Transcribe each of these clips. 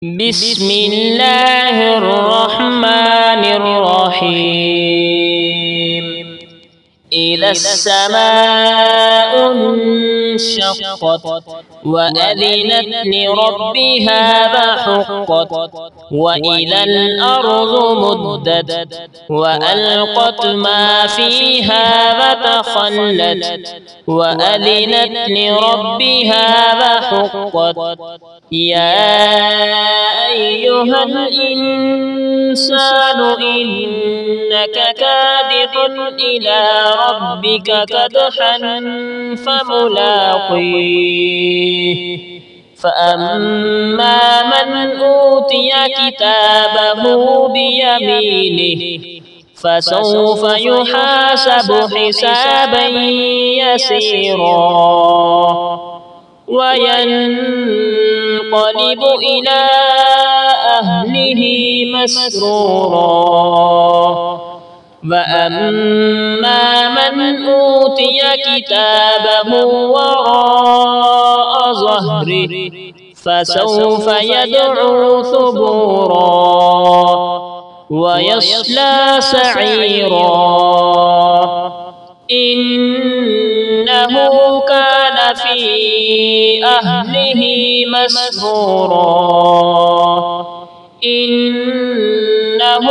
بسم الله الرحمن الرحيم. إذا السماء انشقت وأذنت لربها وحقت وإذا الأرض مدت وألقت ما فيها وتخلت وأذنت لربها وحقت يا أيها الإنسان إنك كادح إلى ربك كدحا فملاقيه فأما من أوتي كتابه بيمينه فسوف يحاسب حسابا يسيرا وينقلب إلى أهله مسرورا وأما من أوتي كتابه وراء ظهره فسوف يدعو ثبورا ويصلى سعيرا إنه كان في أهله مسرورا إنه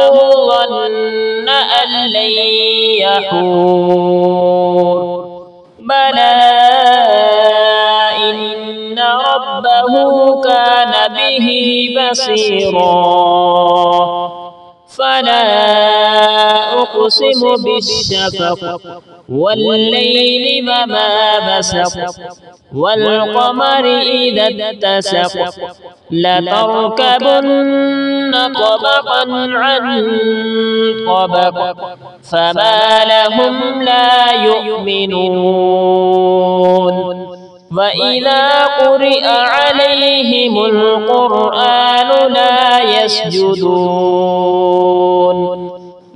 ظن أن لن يحور بلى إن ربه كان به بصيرا فلا أقسم بالشفق والليل وما وسق والقمر إذا اتسق لتركبن طبقا عن طبق فما لهم لا يؤمنون وإذا قرئ عليهم القرآن لا يسجدون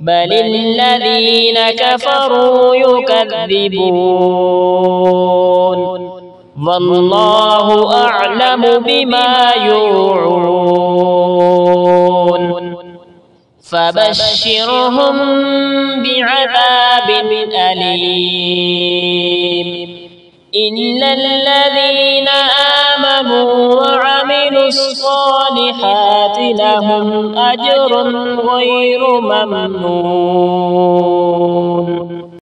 بل الذين كفروا يكذبون والله أعلم بما يوعون فبشرهم بعذاب أليم إلا الذين آمنوا وعملوا الصالحات لهم أجر غير ممنون.